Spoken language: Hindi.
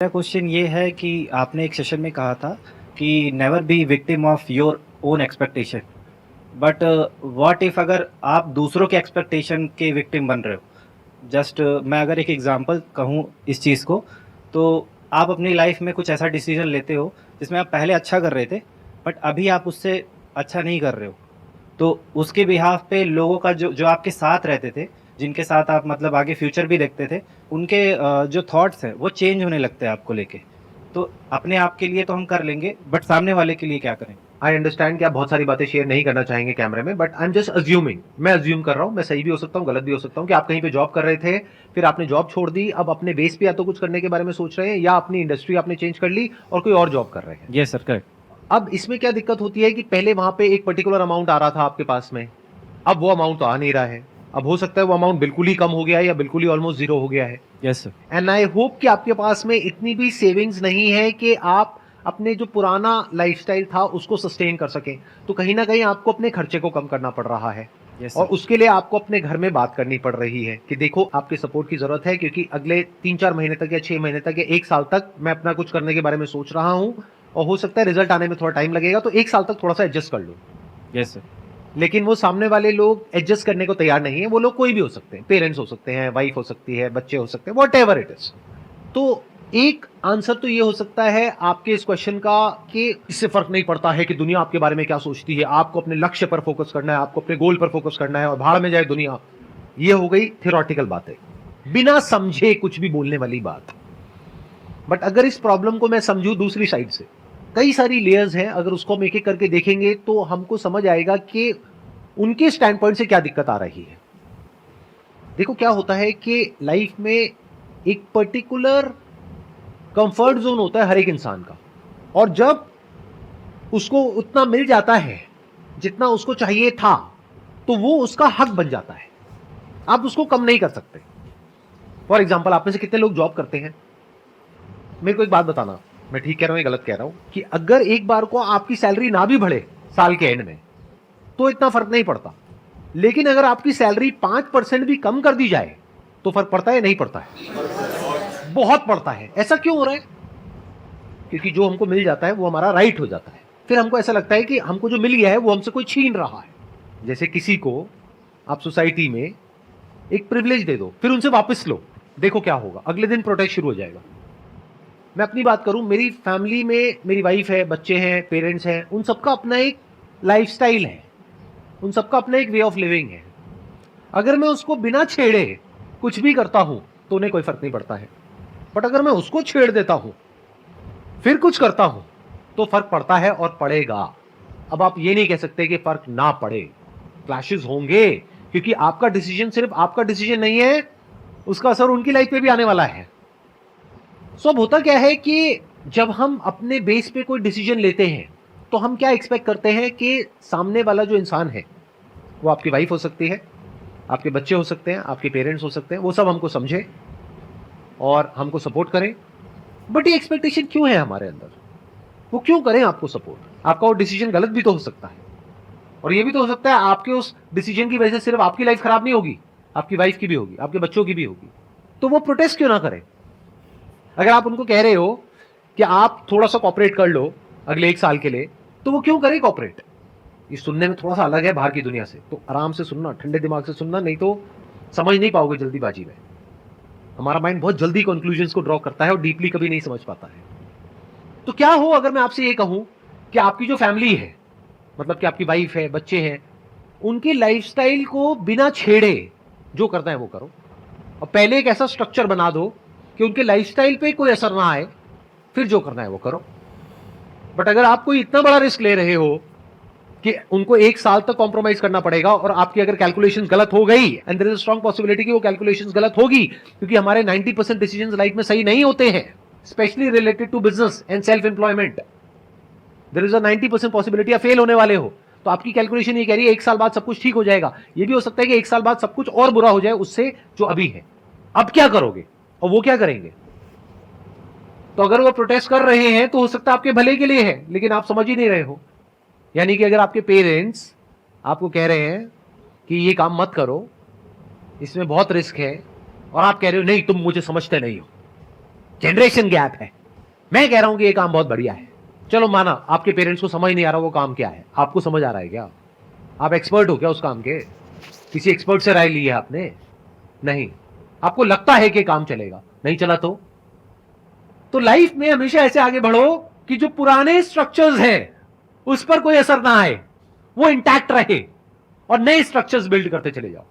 मेरा क्वेश्चन ये है कि आपने एक सेशन में कहा था कि never be victim of your own expectation. But what if अगर आप दूसरों के एक्सपेक्टेशन के विक्टिम बन रहे हो। जस्ट मैं अगर एक एग्जांपल कहूँ इस चीज़ को, तो आप अपनी लाइफ में कुछ ऐसा डिसीजन लेते हो जिसमें आप पहले अच्छा कर रहे थे, बट अभी आप उससे अच्छा नहीं कर रहे हो। तो उसके बिहाफ पे लोगों का जो जो आपके साथ रहते थे, जिनके साथ आप मतलब आगे फ्यूचर भी देखते थे, उनके जो थॉट्स हैं वो चेंज होने लगते हैं आपको लेके। तो अपने आप के लिए तो हम कर लेंगे, बट सामने वाले के लिए क्या करें? आई अंडरस्टैंड कि आप बहुत सारी बातें शेयर नहीं करना चाहेंगे कैमरे में, but I am just assuming, मैं अज्यूम कर रहा हूं, मैं सही भी हो सकता हूं, गलत भी हो सकता हूं, कि आप कहीं पे जॉब कर रहे थे, फिर आपने जॉब छोड़ दी, अब अपने बेस पे या तो कुछ करने के बारे में सोच रहे हैं या अपनी इंडस्ट्री आपने चेंज कर ली और कोई और जॉब कर रहे हैं। Yes sir, correct. अब इसमें क्या दिक्कत होती है कि पहले वहां पे एक पर्टिकुलर अमाउंट आ रहा था आपके पास में, अब वो अमाउंट तो आ नहीं रहा है। अब हो सकता है वो अमाउंट बिल्कुल ही कम हो गया है या बिल्कुल ही ऑलमोस्ट जीरो हो गया है। Yes sir. And I hope कि आपके पास में इतनी भी सेविंग्स नहीं है कि आप अपने जो पुराना लाइफस्टाइल था उसको सस्टेन कर सकें। तो कहीं ना कहीं आपको अपने खर्चे को कम करना पड़ रहा है यस और सर। उसके लिए आपको अपने घर में बात करनी पड़ रही है कि देखो आपके सपोर्ट की जरूरत है, क्योंकि अगले 3-4 महीने तक या 6 महीने तक या 1 साल तक मैं अपना कुछ करने के बारे में सोच रहा हूं और हो सकता है रिजल्ट आने में थोड़ा टाइम लगेगा, तो 1 साल तक थोड़ा सा एडजस्ट कर लो। Yes sir. लेकिन वो सामने वाले लोग एडजस्ट करने को तैयार नहीं है। वो लोग कोई भी हो सकते हैं, पेरेंट्स हो सकते हैं, वाइफ हो सकती है, बच्चे हो सकते हैं, वॉट एवर इट इज। तो एक आंसर तो ये हो सकता है आपके इस क्वेश्चन का कि इससे फर्क नहीं पड़ता है कि दुनिया आपके बारे में क्या सोचती है, आपको अपने लक्ष्य पर फोकस करना है, आपको अपने गोल पर फोकस करना है और भाड़ में जाए दुनिया। ये हो गई थियोरेटिकल बातें, बिना समझे कुछ भी बोलने वाली बात। बट अगर इस प्रॉब्लम को मैं समझूं दूसरी साइड से, कई सारी लेयर्स हैं, अगर उसको हम एक एक करके देखेंगे तो हमको समझ आएगा कि उनके स्टैंड पॉइंट से क्या दिक्कत आ रही है। देखो क्या होता है कि लाइफ में एक पर्टिकुलर कंफर्ट जोन होता है हर एक इंसान का, और जब उसको उतना मिल जाता है जितना उसको चाहिए था, तो वो उसका हक बन जाता है। आप उसको कम नहीं कर सकते। फॉर एग्जाम्पल, आप में से कितने लोग जॉब करते हैं? मेरे को एक बात बताना, मैं ठीक कह रहा हूं या गलत कह रहा हूं, कि अगर एक बार को आपकी सैलरी ना भी बढ़े साल के एंड में तो इतना फर्क नहीं पड़ता, लेकिन अगर आपकी सैलरी 5% भी कम कर दी जाए तो फर्क पड़ता है? नहीं पड़ता है, बहुत पड़ता है। ऐसा क्यों हो रहा है? क्योंकि जो हमको मिल जाता है वो हमारा राइट हो जाता है। फिर हमको ऐसा लगता है कि हमको जो मिल गया है वो हमसे कोई छीन रहा है। जैसे किसी को आप सोसाइटी में एक प्रिविलेज दे दो, फिर उनसे वापस लो, देखो क्या होगा, अगले दिन प्रोटेस्ट शुरू हो जाएगा। मैं अपनी बात करूं, मेरी फैमिली में मेरी वाइफ है, बच्चे हैं, पेरेंट्स हैं, उन सबका अपना एक लाइफस्टाइल है, उन सबका अपना एक वे ऑफ लिविंग है। अगर मैं उसको बिना छेड़े कुछ भी करता हूं तो उन्हें कोई फर्क नहीं पड़ता है, बट अगर मैं उसको छेड़ देता हूं फिर कुछ करता हूं तो फर्क पड़ता है और पड़ेगा। अब आप ये नहीं कह सकते कि फर्क ना पड़े, क्लैशेस होंगे, क्योंकि आपका डिसीजन सिर्फ आपका डिसीजन नहीं है, उसका असर उनकी लाइफ पे भी आने वाला है। सो अब होता क्या है कि जब हम अपने बेस पे कोई डिसीजन लेते हैं तो हम क्या एक्सपेक्ट करते हैं कि सामने वाला जो इंसान है, वो आपकी वाइफ हो सकती है, आपके बच्चे हो सकते हैं, आपके पेरेंट्स हो सकते हैं, वो सब हमको समझे और हमको सपोर्ट करें। बट ये एक्सपेक्टेशन क्यों है हमारे अंदर? वो क्यों करें आपको सपोर्ट? आपका वो डिसीजन गलत भी तो हो सकता है, और ये भी तो हो सकता है आपके उस डिसीजन की वजह से सिर्फ आपकी लाइफ खराब नहीं होगी, आपकी वाइफ की भी होगी, आपके बच्चों की भी होगी। तो वो प्रोटेस्ट क्यों ना करें? अगर आप उनको कह रहे हो कि आप थोड़ा सा कॉपरेट कर लो अगले 1 साल के लिए, तो वो क्यों करें कॉपरेट? ये सुनने में थोड़ा सा अलग है बाहर की दुनिया से, तो आराम से सुनना, ठंडे दिमाग से सुनना, नहीं तो समझ नहीं पाओगे जल्दीबाजी में। हमारा माइंड बहुत जल्दी कंक्लूजन्स को ड्रॉ करता है और डीपली कभी नहीं समझ पाता है। तो क्या हो अगर मैं आपसे ये कहूं कि आपकी जो फैमिली है, मतलब कि आपकी वाइफ है, बच्चे हैं, उनकी लाइफस्टाइल को बिना छेड़े जो करना है वो करो, और पहले एक ऐसा स्ट्रक्चर बना दो कि उनके लाइफस्टाइल पे कोई असर ना आए, फिर जो करना है वो करो। बट अगर आप कोई इतना बड़ा रिस्क ले रहे हो कि उनको 1 साल तक कॉम्प्रोमाइज करना पड़ेगा, और आपकी अगर कैलकुलेशन गलत हो गई, and there is strong possibility कि वो कैलकुलेशन गलत होगी, क्योंकि हमारे 90% डिसीजंस लाइफ में सही नहीं होते हैं, specially related to business and self employment. There is a 90% possibility आप फेल होने वाले हो। तो आपकी कैलकुलेशन ये कह रही है 1 साल बाद सब कुछ ठीक हो जाएगा, ये भी हो सकता है कि 1 साल बाद सब कुछ और बुरा हो जाए उससे जो अभी है। अब क्या करोगे? और वो क्या करेंगे? तो अगर वो प्रोटेस्ट कर रहे हैं तो हो सकता है आपके भले के लिए है, लेकिन आप समझ ही नहीं रहे हो। यानी कि अगर आपके पेरेंट्स आपको कह रहे हैं कि ये काम मत करो, इसमें बहुत रिस्क है, और आप कह रहे हो नहीं तुम मुझे समझते नहीं हो, जनरेशन गैप है। मैं कह रहा हूं कि ये काम बहुत बढ़िया है। चलो माना आपके पेरेंट्स को समझ नहीं आ रहा वो काम क्या है, आपको समझ आ रहा है क्या? आप एक्सपर्ट हो क्या उस काम के? किसी एक्सपर्ट से राय ली है आपने? नहीं। आपको लगता है कि काम चलेगा, नहीं चला तो लाइफ में हमेशा ऐसे आगे बढ़ो कि जो पुराने स्ट्रक्चर्स हैं उस पर कोई असर ना आए, वो इंटैक्ट रहे और नए स्ट्रक्चर्स बिल्ड करते चले जाओ।